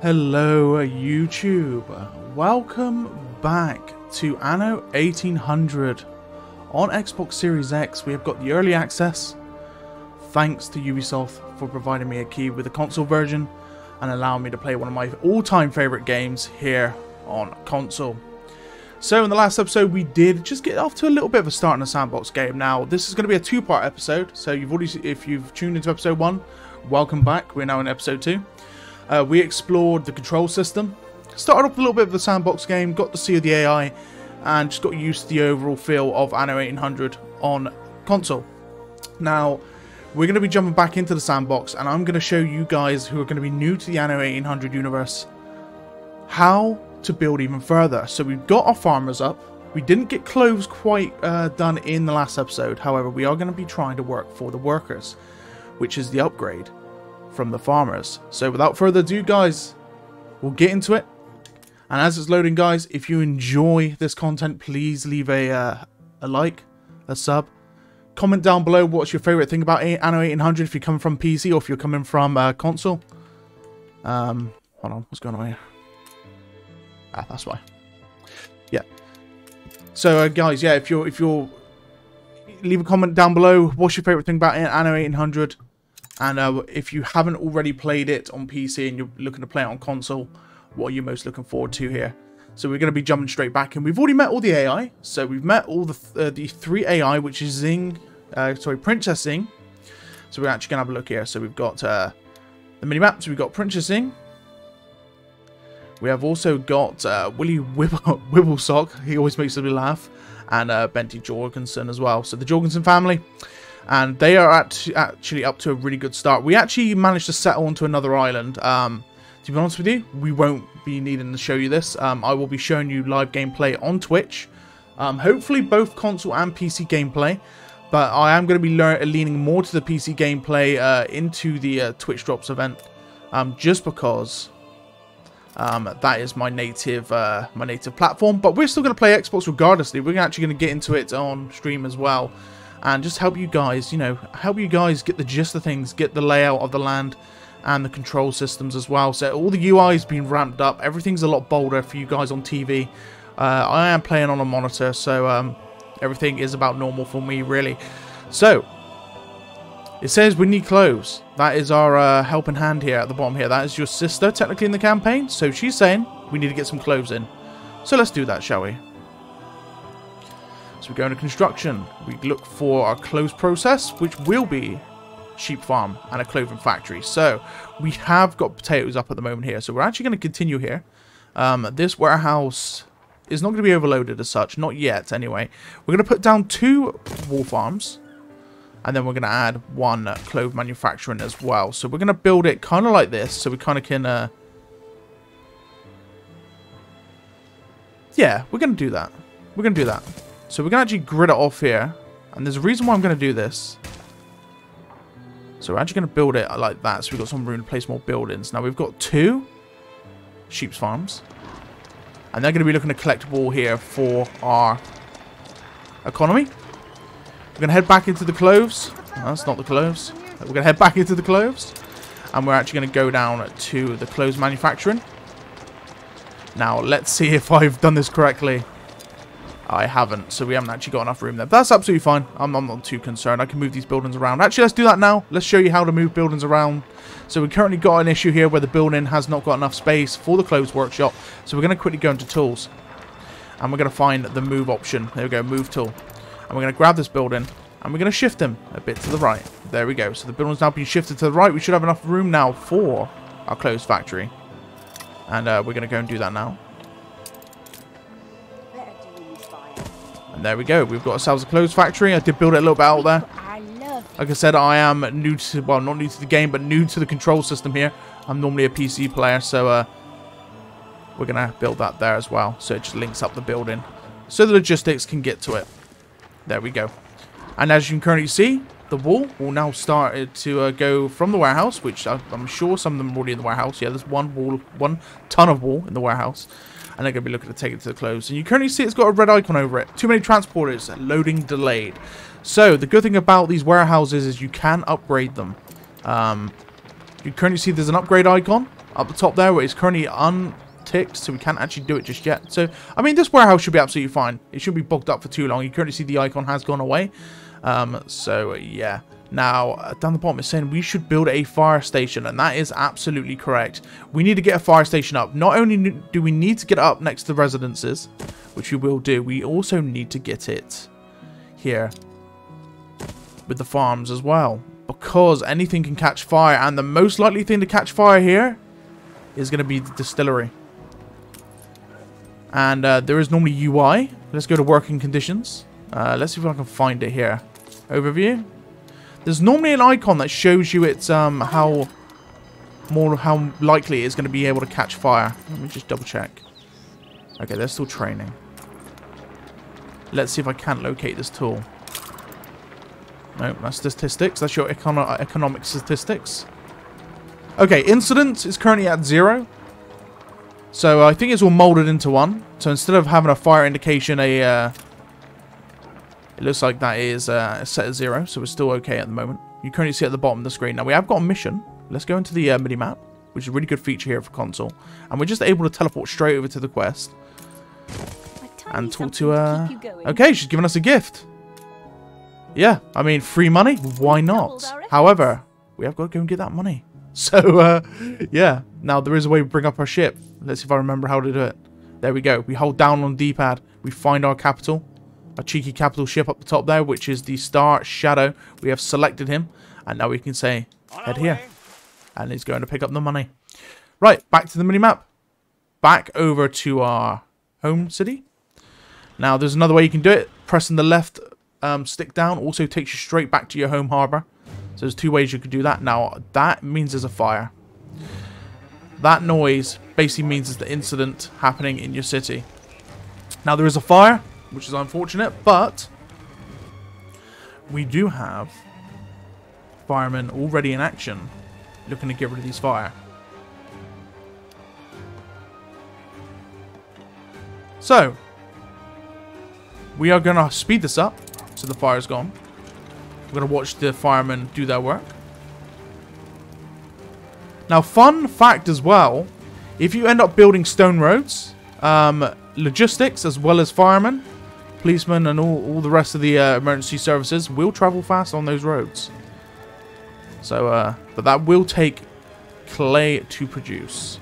Hello YouTube, welcome back to Anno 1800. On Xbox Series X we have got the early access, thanks to Ubisoft for providing me a key with the console version and allowing me to play one of my all-time favourite games here on console. So in the last episode we did just get off to a little bit of a start in the sandbox game. Now this is going to be a two-part episode, so if you've tuned into episode 1, welcome back. We're now in episode 2. We explored the control system, started off a little bit of the sandbox game, got to see the AI, and just got used to the overall feel of Anno 1800 on console. Now, we're going to be jumping back into the sandbox, and I'm going to show you guys who are going to be new to the Anno 1800 universe how to build even further. So we've got our farmers up. We didn't get cloves quite done in the last episode, however, we are going to be trying to work for the workers, which is the upgrade from the farmers. So without further ado guys, we'll get into it. And as it's loading guys, if you enjoy this content, please leave a like, a sub, comment down below what's your favorite thing about Anno 1800 if you're coming from PC or if you're coming from console. Hold on, what's going on here? Ah, that's why. Yeah. So guys, yeah, if you're leave a comment down below what's your favorite thing about Anno 1800. And if you haven't already played it on PC and you're looking to play it on console, what are you most looking forward to here? So we're going to be jumping straight back, and we've already met all the AI. So we've met all the three AI, which is Princess Zing. So we're actually going to have a look here. So we've got the mini-map. So we've got Princess Zing. We have also got Willy Wibblesock. He always makes me laugh. And Benty Jorgensen as well. So the Jorgensen family. And they are actually up to a really good start. We actually managed to settle onto another island. To be honest with you, we won't be needing to show you this. I will be showing you live gameplay on Twitch. Hopefully both console and PC gameplay. But I am going to be leaning more to the PC gameplay into the Twitch Drops event. Just because that is my native platform. But we're still going to play Xbox regardlessly. We're actually going to get into it on stream as well. And just help you guys, help you guys get the gist of things, get the layout of the land and the control systems as well. So all the UI has been ramped up. Everything's a lot bolder for you guys on TV. I am playing on a monitor, so everything is about normal for me, really. So, it says we need clothes. That is our helping hand here at the bottom here. That is your sister, technically, in the campaign. So she's saying we need to get some clothes in. So let's do that, shall we? So we go into construction. We look for our clothes process, which will be sheep farm and a clothing factory. So we have got potatoes up at the moment here. So we're actually going to continue here. This warehouse is not going to be overloaded as such. Not yet, anyway. We're going to put down 2 wool farms. And then we're going to add 1 clove manufacturing as well. So we're going to build it kind of like this. So we kind of can... yeah, we're going to do that. We're going to do that. So we're going to actually grid it off here. And there's a reason why I'm going to do this. So we're actually going to build it like that. So we've got some room to place more buildings. Now we've got 2 sheep's farms. And they're going to be looking to collect wool here for our economy. We're going to head back into the cloves. No, that's not the cloves. We're going to head back into the cloves. And we're actually going to go down to the cloves manufacturing. Now let's see if I've done this correctly. I haven't, so we haven't actually got enough room there. But that's absolutely fine. I'm not too concerned. I can move these buildings around. Actually, let's do that now. Let's show you how to move buildings around. So we currently got an issue here where the building has not got enough space for the clothes workshop. So we're going to quickly go into tools. And we're going to find the move option. There we go, move tool. And we're going to grab this building. And we're going to shift him a bit to the right. There we go. So the building's now been shifted to the right. We should have enough room now for our clothes factory. And we're going to go and do that now. And there we go. We've got ourselves a clothes factory. I did build it a little bit out there. Like I said, I am new to, well, not new to the game, but new to the control system here. I'm normally a PC player, so we're going to build that there as well. So it just links up the building so the logistics can get to it. There we go. And as you can currently see, the wool will now start to go from the warehouse, which I'm sure some of them are already in the warehouse. Yeah, there's 1 ton of wool in the warehouse. And they're going to be looking to take it to the clothes. And you currently see it's got a red icon over it. Too many transporters. Loading delayed. So, the good thing about these warehouses is you can upgrade them. You currently see there's an upgrade icon. up the top there, where it's currently unticked, so we can't actually do it just yet. So, I mean, this warehouse should be absolutely fine. It shouldn't be bogged up for too long. You currently see the icon has gone away. So, yeah. Now, down the bottom, it's saying we should build a fire station, and that is absolutely correct. We need to get a fire station up. Not only do we need to get it up next to the residences, which we will do, we also need to get it here with the farms as well, because anything can catch fire, and the most likely thing to catch fire here is going to be the distillery. And there is normally UI. Let's go to working conditions. Let's see if I can find it here. Overview. There's normally an icon that shows you it's how likely it is going to be able to catch fire. Let me just double check. Okay, they're still training. Let's see if I can locate this tool. No, that's statistics. That's your economic statistics. Okay, incident is currently at 0. So I think it's all molded into 1. So instead of having a fire indication, it looks like that is set at 0, so we're still okay at the moment. You currently see at the bottom of the screen. Now, we have got a mission. Let's go into the mini-map, which is a really good feature here for console. And we're just able to teleport straight over to the quest. And talk to her. Okay, she's giving us a gift. Yeah, I mean, free money? Why not? However, we have got to go and get that money. So, yeah. Now, there is a way to bring up our ship. Let's see if I remember how to do it. There we go. We hold down on the D-pad. We find our capital. A cheeky capital ship up the top there, which is the Star Shadow. We have selected him, and now we can say, head here. And he's going to pick up the money. Right, back to the minimap. Back over to our home city. Now, there's another way you can do it. Pressing the left stick down also takes you straight back to your home harbor. So there's 2 ways you could do that. Now, that means there's a fire. That noise basically means there's the incident happening in your city. Now, there is a fire, which is unfortunate, but we do have firemen already in action looking to get rid of these fire. So, we are going to speed this up so the fire's gone. We're going to watch the firemen do their work. Now, fun fact as well, if you end up building stone roads, logistics as well as firemen, policemen and all the rest of the emergency services will travel fast on those roads. So, but that will take clay to produce.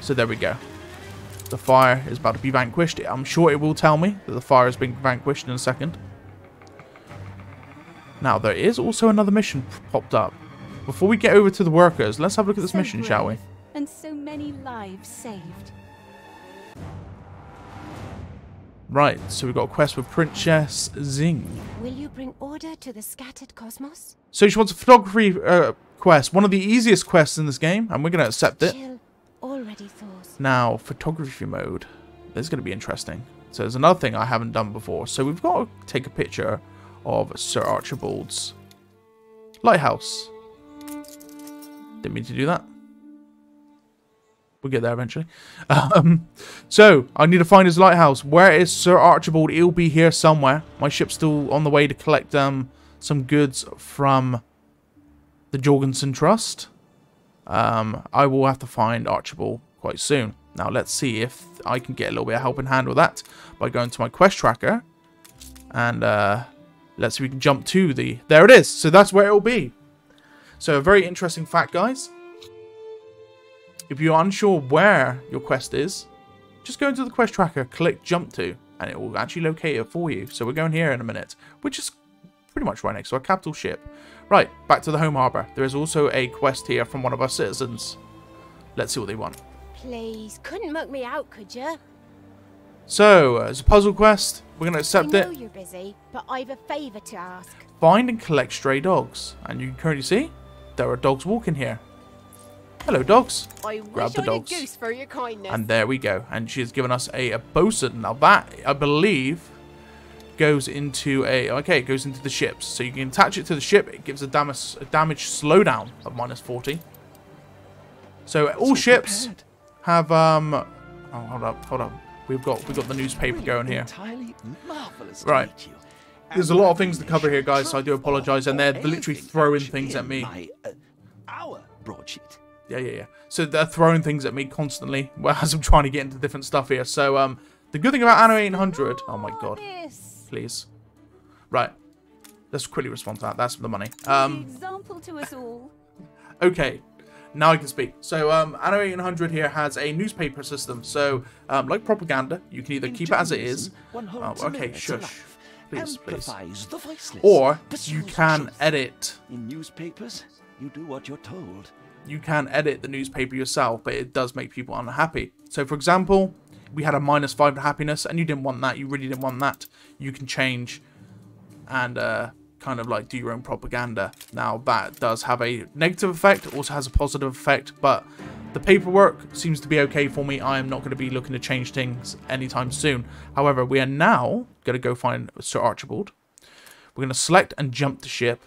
So there we go. The fire is about to be vanquished. I'm sure it will tell me that the fire has been vanquished in a second. Now, there is also another mission popped up. Before we get over to the workers, let's have a look at this mission, brave, shall we? And so many lives saved. Right, so we've got a quest with Princess Zing. Will you bring order to the scattered cosmos? So she wants a photography quest, one of the easiest quests in this game, and we're going to accept it. Chill already thaws. Now, photography mode. This is going to be interesting. So there's another thing I haven't done before. So we've got to take a picture of Sir Archibald's lighthouse. Didn't mean to do that. We'll get there eventually. So, I need to find his lighthouse. Where is Sir Archibald? He'll be here somewhere. My ship's still on the way to collect some goods from the Jorgensen Trust. I will have to find Archibald quite soon. Now, let's see if I can get a little bit of helping hand with that by going to my quest tracker. And let's see if we can jump to the... There it is. So, that's where it will be. So, a very interesting fact, guys. If you're unsure where your quest is, just go into the quest tracker, click jump to, and it will actually locate it for you. So we're going here in a minute, which is pretty much right next to our capital ship. Right, back to the home harbour. There is also a quest here from one of our citizens. Let's see what they want. Please, couldn't mug me out, could you? So, it's a puzzle quest. We're going to accept it. I know you're busy, but I've a favour to ask. Find and collect stray dogs. And you can currently see there are dogs walking here. Hello, dogs. Grab the dogs. A goose for your kindness. And there we go. And she's given us a bosun. Now that, I believe, goes into a... Okay, it goes into the ships. So you can attach it to the ship. It gives a damage slowdown of -40. So all ships have... Oh, hold up. We've got the newspaper going here. Right. There's a lot of things to cover here, guys, so I do apologise. And they're literally throwing things at me. Our broadsheet. Yeah. So they're throwing things at me constantly as I'm trying to get into different stuff here. So, the good thing about Anno 800... Oh, my God. Please. Right. Let's quickly respond to that. That's the money. Example to us all. Okay. Now I can speak. So, Anno 800 here has a newspaper system. So, like propaganda, you can either keep it as it is. Oh, okay, shush. Please. Or you can edit. In newspapers, you do what you're told. You can edit the newspaper yourself, but it does make people unhappy. So, for example, we had a -5 to happiness, and you didn't want that. You really didn't want that. You can change and kind of like do your own propaganda. Now, that does have a negative effect. It also has a positive effect, but the paperwork seems to be okay for me. I am not going to be looking to change things anytime soon. However, we are now going to go find Sir Archibald. We're going to select and jump the ship.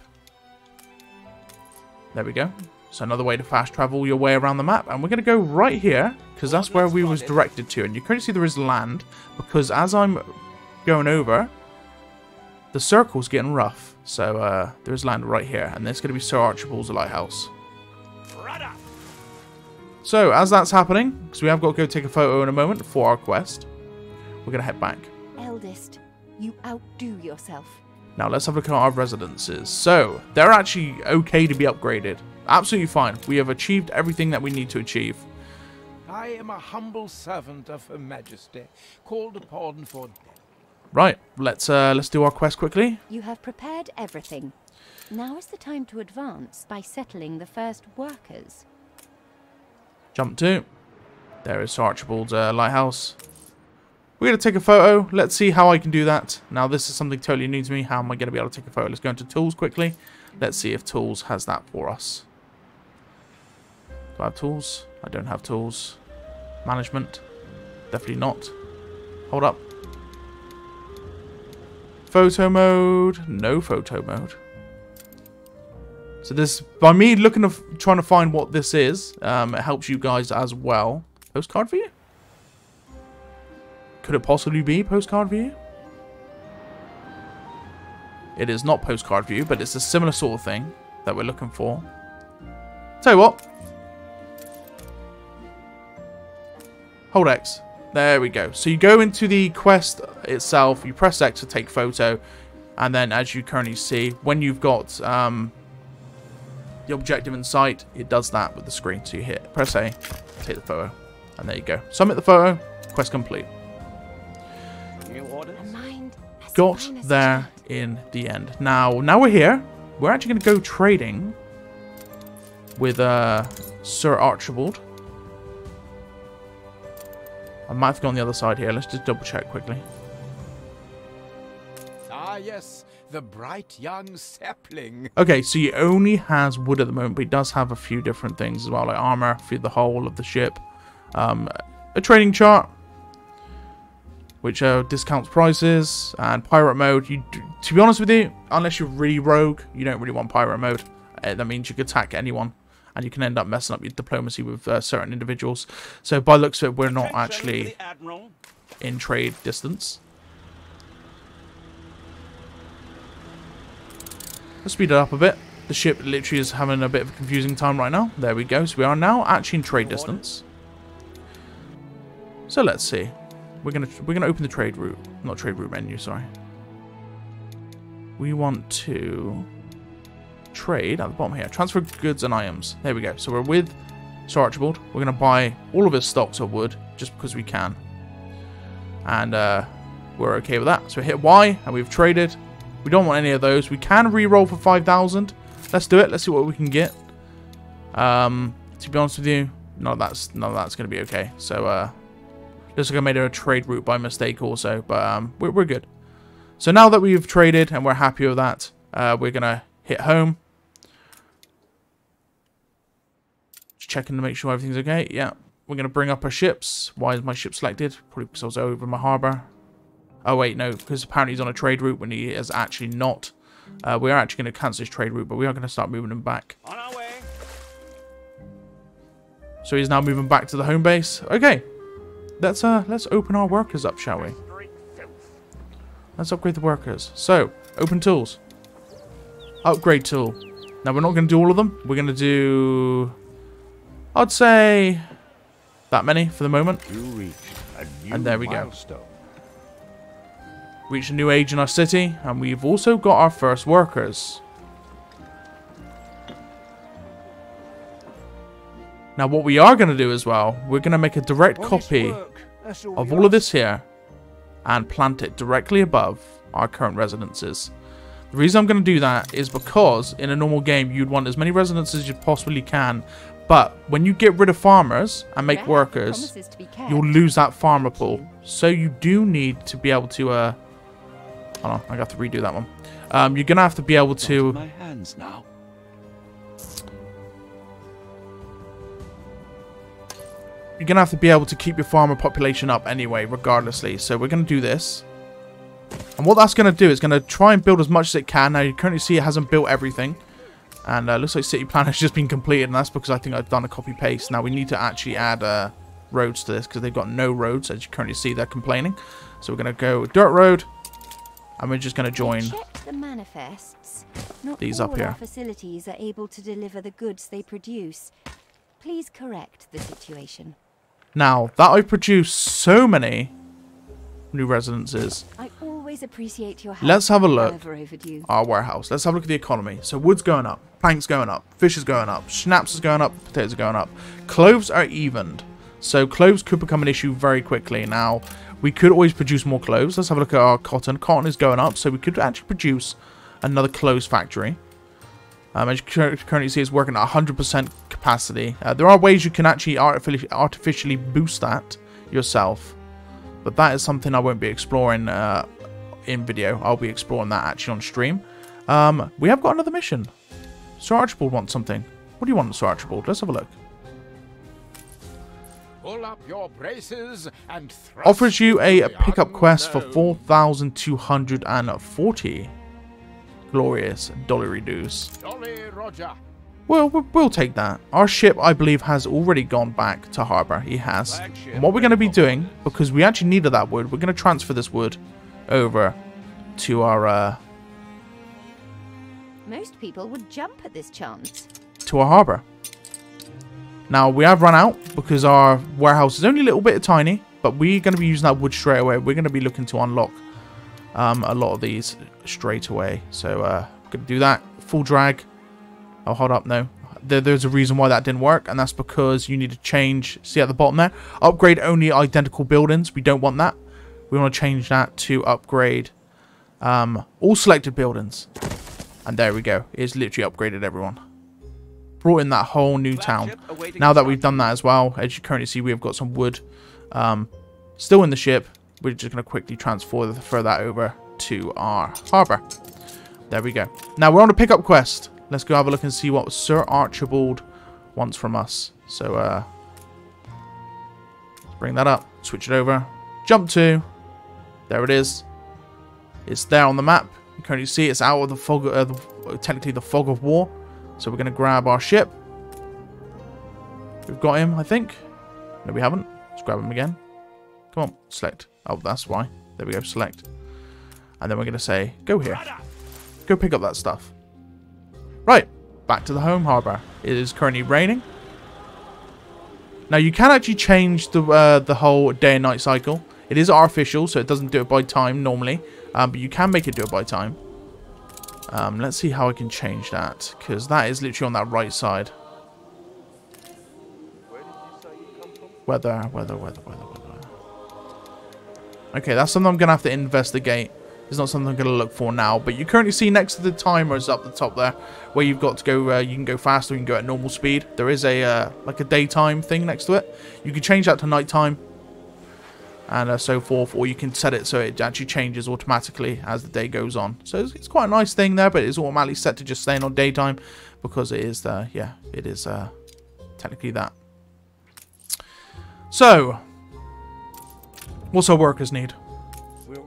There we go. So another way to fast travel your way around the map. And we're going to go right here, because that's where we was directed to. And you currently see there is land, because as I'm going over, the circle's getting rough. So there's land right here. And there's going to be Sir Archibald's lighthouse. So as that's happening, because we have got to go take a photo in a moment for our quest, we're going to head back. Eldest, you outdo yourself. Now let's have a look at our residences. So they're actually okay to be upgraded. Absolutely fine. We have achieved everything that we need to achieve. I am a humble servant of Her Majesty, called upon for death. Right, let's do our quest quickly. You have prepared everything. Now is the time to advance by settling the first workers. Jump to. There is Sir Archibald's lighthouse. We're going to take a photo. Let's see how I can do that. Now, this is something totally new to me. How am I going to be able to take a photo? Let's go into Tools quickly. Let's see if Tools has that for us. Do I have Tools? I don't have Tools. Management? Definitely not. Hold up. Photo mode? No photo mode. So this, by me trying to find what this is, it helps you guys as well. Postcard view? Could it possibly be postcard view? It is not postcard view, but it's a similar sort of thing that we're looking for. Tell you what. Hold X. There we go. So you go into the quest itself, you press X to take photo, and then as you currently see, when you've got the objective in sight, it does that with the screen. So you hit press A, take the photo, and there you go. Submit the photo, quest complete. Got there in the end. Now we're here. We're actually going to go trading with Sir Archibald. I might have gone on the other side here. Let's just double check quickly. Ah, yes, the bright young sapling. Okay, so he only has wood at the moment, but he does have a few different things as well, like armor for the whole of the ship, a trading chart, which discounts prices, and pirate mode. To be honest with you, unless you're really rogue, you don't really want pirate mode. That means you can attack anyone, and you can end up messing up your diplomacy with certain individuals. So by the looks of it, we're not actually in trade distance. Let's speed it up a bit. The ship literally is having a bit of a confusing time right now. There we go. So we are now actually in trade distance. So let's see. We're gonna open the trade route, not trade route menu. Sorry. We want to trade at the bottom here. Transfer goods and items. There we go. So we're with Sir Archibald. We're gonna buy all of his stocks of wood just because we can, and we're okay with that. So hit Y and we've traded. We don't want any of those. We can re-roll for 5,000. Let's do it. Let's see what we can get. To be honest with you, none of that's gonna be okay. So looks like I made a trade route by mistake also, but we're good. So now that we've traded and we're happy with that, we're gonna hit home. Just checking to make sure everything's okay. Yeah, we're gonna bring up our ships. Why is my ship selected? Probably because I was over my harbour. Oh wait, no, because apparently he's on a trade route when he is actually not. We are actually going to cancel his trade route, but we are going to start moving him back. On our way. So he's now moving back to the home base. Okay, let's open our workers up, shall we? Let's upgrade the workers. So open tools, upgrade tool. Now we're not going to do all of them. We're going to do I'd say that many for the moment. You reached a new And there we go. milestone. Reached a new age in our city, and we've also got our first workers. Now what we are going to do as well, we're going to make a direct copy of all of this here and plant it directly above our current residences. The reason I'm going to do that is because in a normal game you'd want as many residences as you possibly can, but when you get rid of farmers and make workers, you'll lose that farmer pool. So you do need to be able to hold on, I got to redo that one. You're going to have to be able to My hands now. You're going to have to be able to keep your farmer population up anyway, regardlessly. So we're going to do this. And what that's going to do is going to try and build as much as it can. Now, you currently see it hasn't built everything. And looks like City Plan has just been completed. And that's because I think I've done a copy-paste. Now, we need to actually add roads to this because they've got no roads. As you currently see, they're complaining. So we're going to go dirt road. And we're just going to join the manifests. Not these all up here. Our facilities are able to deliver the goods they produce. Please correct the situation. Now, that I produced so many new residences. I always appreciate your help. Let's have a look. However overdue. Our warehouse. Let's have a look at the economy. So wood's going up, planks going up, fish is going up, schnapps is going up, potatoes are going up. Cloves are evened. So cloves could become an issue very quickly. Now, we could always produce more cloves. Let's have a look at our cotton. Cotton is going up, so we could actually produce another cloves factory. As you currently see, it's working at 100% capacity. There are ways you can actually artificially boost that yourself. But that is something I won't be exploring in video. I'll be exploring that actually on stream. We have got another mission. Sir Archibald wants something. What do you want, Sir Archibald? Let's have a look. Pull up your braces and thrust Offers you a the pickup quest for unknown. 4,240 glorious dollary dues. Jolly Roger. Well, we'll take that. Our ship, I believe, has already gone back to harbour. He has. And what we're going to be doing, because we actually needed that wood, we're going to transfer this wood over to our Most people would jump at this chance. harbour. Now, we have run out because our warehouse is only a little bit tiny, but we're going to be using that wood straight away. We're going to be looking to unlock a lot of these straight away. So, we're going to do that. Full drag. Oh, hold up, no. There's a reason why that didn't work, and that's because you need to change, see at the bottom there, upgrade only identical buildings. We don't want that. We want to change that to upgrade all selected buildings. And there we go. It's literally upgraded everyone. Brought in that whole new town. Now that we've done that as well, as you currently see, we've got some wood still in the ship. We're just going to quickly transfer that over to our harbour. There we go. Now we're on a pickup quest. Let's go have a look and see what Sir Archibald wants from us. So, let's bring that up. Switch it over. Jump to. There it is. It's there on the map. You can currently see it's out of the fog, technically the fog of war. So we're going to grab our ship. We've got him, I think. No, we haven't. Let's grab him again. Come on, select. Oh, that's why. There we go, select. And then we're going to say, go here. Go pick up that stuff. Right, back to the home harbour. It is currently raining. Now, you can actually change the whole day and night cycle. It is artificial, so it doesn't do it by time normally. But you can make it do it by time. Let's see how I can change that, because that is literally on that right side. Weather. Okay, that's something I'm going to have to investigate. It's not something I'm going to look for now, but you currently see next to the timers up the top there, where you've got to go, you can go faster, you can go at normal speed. There is a, like a daytime thing next to it. You can change that to nighttime, and so forth, or you can set it so it actually changes automatically as the day goes on. So it's quite a nice thing there, but it's automatically set to just staying on daytime, because it is, yeah, it is technically that. So, what's our workers need?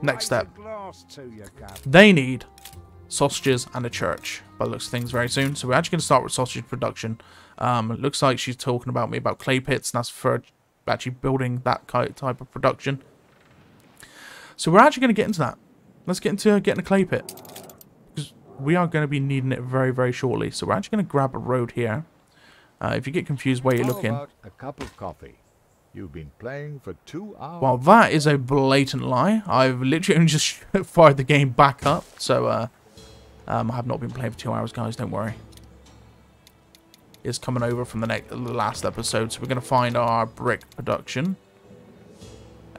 Next step. They need sausages and a church, by the looks of things, very soon. So we're actually going to start with sausage production. It looks like she's talking about me about clay pits, and that's for actually building that type of production. So we're actually going to get into that. Let's get into getting a clay pit, because we are going to be needing it very, very shortly. So we're actually going to grab a road here. If you get confused where you're How looking. about a cup of coffee? You've been playing for 2 hours. Well, that is a blatant lie. I've literally only just fired the game back up. So, I have not been playing for 2 hours, guys. Don't worry. It's coming over from the last episode. So, we're going to find our brick production.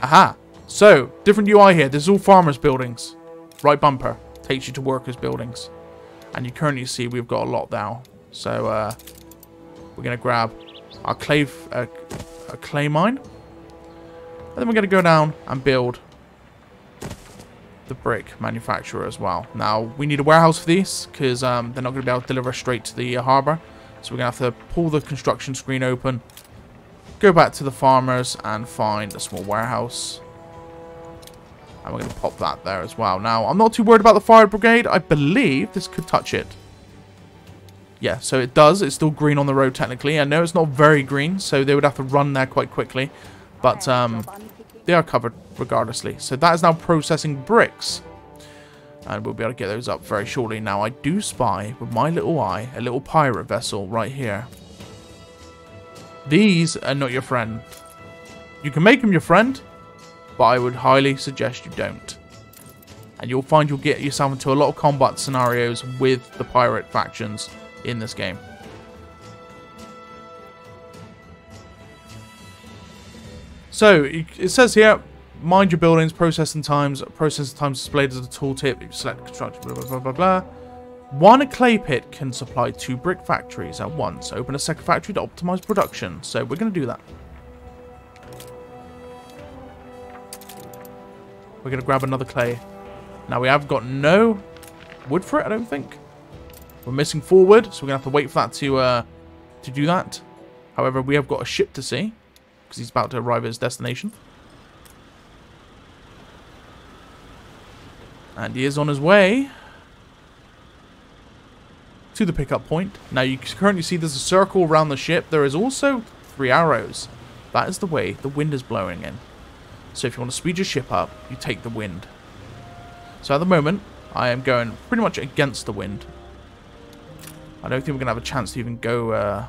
Aha! So, different UI here. This is all farmers' buildings. Right bumper takes you to workers' buildings. And you currently see we've got a lot now. So, we're going to grab our clay mine. And then we're going to go down and build the brick manufacturer as well. Now, we need a warehouse for these because they're not going to be able to deliver straight to the harbour. So we're going to have to pull the construction screen open, go back to the farmers and find a small warehouse. And we're going to pop that there as well. Now, I'm not too worried about the fire brigade. I believe this could touch it. Yeah, so it does. It's still green on the road, technically. I know it's not very green, so they would have to run there quite quickly. But they are covered regardlessly. So that is now processing bricks. And we'll be able to get those up very shortly. Now, I do spy, with my little eye, a little pirate vessel right here. These are not your friend. You can make them your friend, but I would highly suggest you don't. And you'll find you'll get yourself into a lot of combat scenarios with the pirate factions in this game. So it says here, mind your buildings, processing times displayed as a tooltip. You select construction, blah, blah, blah, blah, blah. One clay pit can supply 2 brick factories at once. Open a second factory to optimize production. So we're going to do that. We're going to grab another clay. Now we have got no wood for it, I don't think. We're missing 4 wood, so we're going to have to wait for that to do that. However, we have got a ship to see, because he's about to arrive at his destination. And he is on his way to the pickup point. Now, you currently see there's a circle around the ship. There is also 3 arrows. That is the way the wind is blowing in. So if you want to speed your ship up, you take the wind. So at the moment, I am going pretty much against the wind. I don't think we're going to have a chance to even go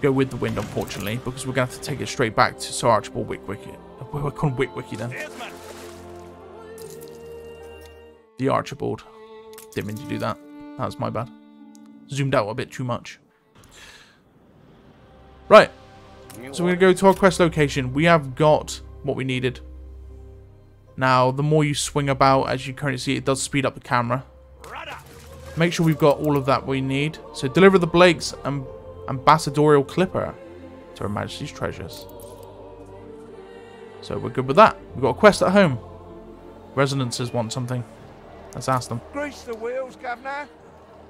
go with the wind, unfortunately, because we're going to have to take it straight back to Sir Archibald Wickwicki. We're calling Wickwicki then. The Archibald. Didn't mean to do that. That was my bad. Zoomed out a bit too much. Right. So we're going to go to our quest location. We have got what we needed. Now, the more you swing about, as you currently see, it does speed up the camera. Make sure we've got all of that we need. So deliver the Blake's ambassadorial clipper to Her Majesty's treasures. So we're good with that. We've got a quest at home. Residences want something. Let's ask them. Grease the wheels, Governor.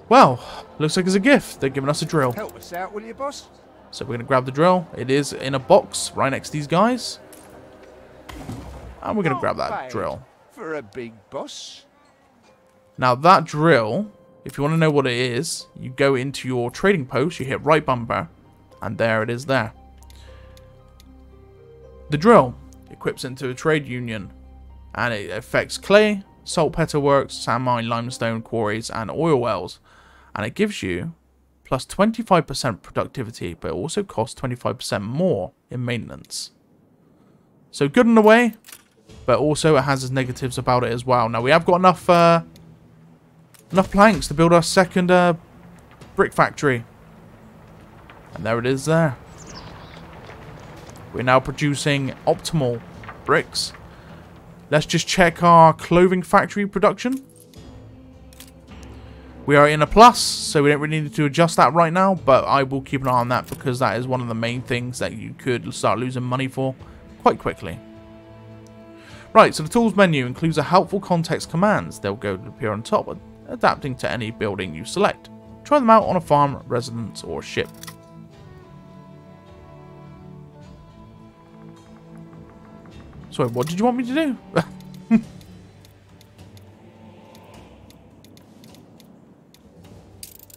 Well, looks like it's a gift. They're giving us a drill. Help us out, will you, boss? So we're going to grab the drill. It is in a box right next to these guys. And we're going to grab that drill. For a big boss. Now that drill, if you want to know what it is, you go into your trading post, you hit right bumper, and there it is there. The drill equips into a trade union, and it affects clay, saltpeter works, sand mine, limestone quarries, and oil wells. And it gives you plus 25% productivity, but it also costs 25% more in maintenance. So good in a way, but also it has its negatives about it as well. Now we have got enough planks to build our second brick factory. And there it is there. We're now producing optimal bricks. Let's just check our clothing factory production. We are in a plus, so we don't really need to adjust that right now, but I will keep an eye on that because that is one of the main things that you could start losing money for quite quickly. Right, so the tools menu includes a helpful context commands. They'll go to appear on top, adapting to any building you select. Try them out on a farm, residence, or ship. Sorry, what did you want me to do?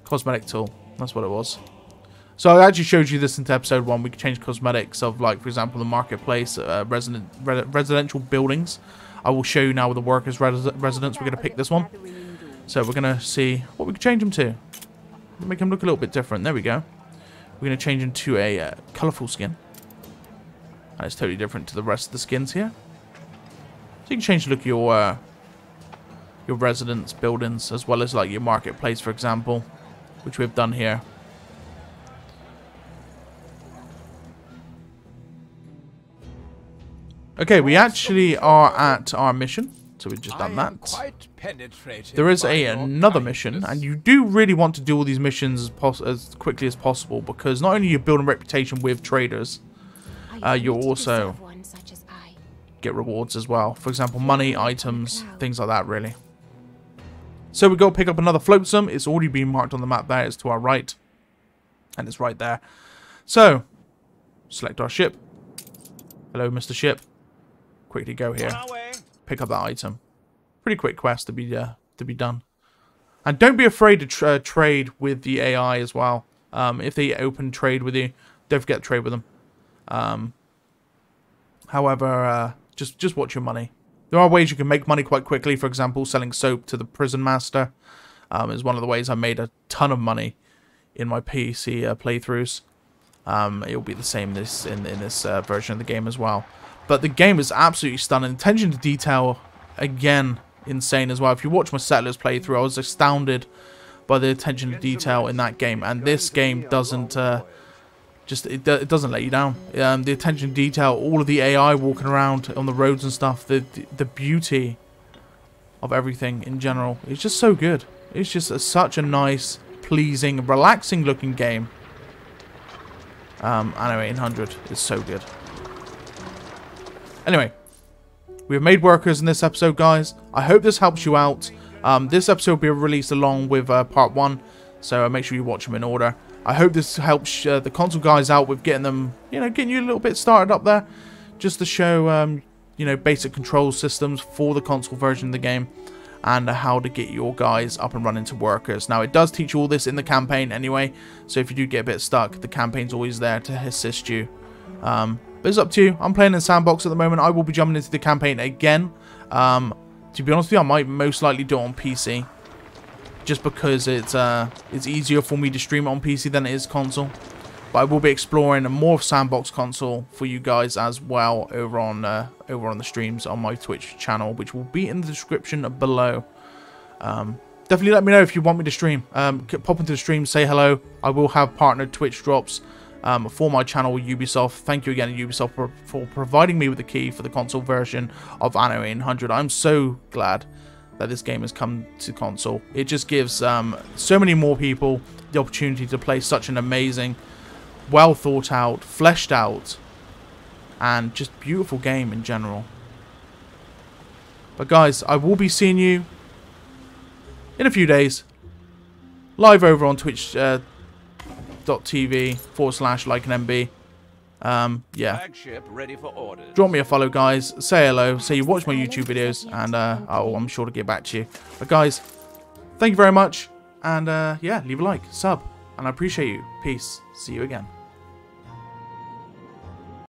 Cosmetic tool. That's what it was. So I actually showed you this in episode 1. We can change cosmetics of, like, for example, the marketplace, residential buildings. I will show you now with the workers' residence. We're going to pick this one. So we're going to see what we can change them to. make him look a little bit different. There we go. We're going to change him to a colourful skin. And it's totally different to the rest of the skins here. So you can change the look of your residence buildings, as well as like your marketplace, for example, which we've done here. Okay, we actually are at our mission, so we've just done that. There is another mission, and you do really want to do all these missions as quickly as possible, because not only are you building reputation with traders, you'll also get rewards as well. For example, money, items, things like that, really. So we go pick up another flotsam. It's already been marked on the map there. It's to our right, and it's right there. So, select our ship. Hello, Mr. Ship. Quickly go here. Pick up that item. Pretty quick quest to be done. And don't be afraid to trade with the AI as well. If they open trade with you, don't forget to trade with them. However, just watch your money. There are ways you can make money quite quickly. For example, selling soap to the prison master is one of the ways I made a ton of money in my PC playthroughs. It'll be the same in this version of the game as well. But the game is absolutely stunning. Attention to detail, again, insane as well. If you watch my Settlers playthrough, I was astounded by the attention to detail in that game. And this game doesn't it doesn't let you down. The attention to detail, all of the AI walking around on the roads and stuff, the beauty of everything in general, it's just so good. It's just such a nice, pleasing, relaxing looking game. Anno 800 is so good. Anyway, we have made workers in this episode, guys. I hope this helps you out. This episode will be released along with part 1, so make sure you watch them in order. I hope this helps the console guys out with getting them, getting you a little bit started up there, just to show, basic control systems for the console version of the game, and how to get your guys up and running to workers. Now, it does teach you all this in the campaign anyway, so if you do get a bit stuck, the campaign's always there to assist you. But it's up to you. I'm playing in Sandbox at the moment. I will be jumping into the campaign again. To be honest with you, I might most likely do it on PC, just because it's easier for me to stream it on PC than it is console. But I will be exploring a more Sandbox console for you guys as well over on the streams on my Twitch channel, which will be in the description below. Definitely let me know if you want me to stream. Pop into the stream, say hello. I will have partnered Twitch drops for my channel with Ubisoft. Thank you again, Ubisoft, for providing me with the key for the console version of Anno 800. I'm so glad that this game has come to console. It just gives so many more people the opportunity to play such an amazing, well thought out, fleshed out, and just beautiful game in general. But guys, I will be seeing you in a few days live over on Twitch twitch.tv/LikeAnMB. Yeah. Drop me a follow, guys. Say hello. Say you watch my YouTube videos, and I'm sure to get back to you. But guys, thank you very much, and yeah, leave a like, sub, and I appreciate you. Peace. See you again.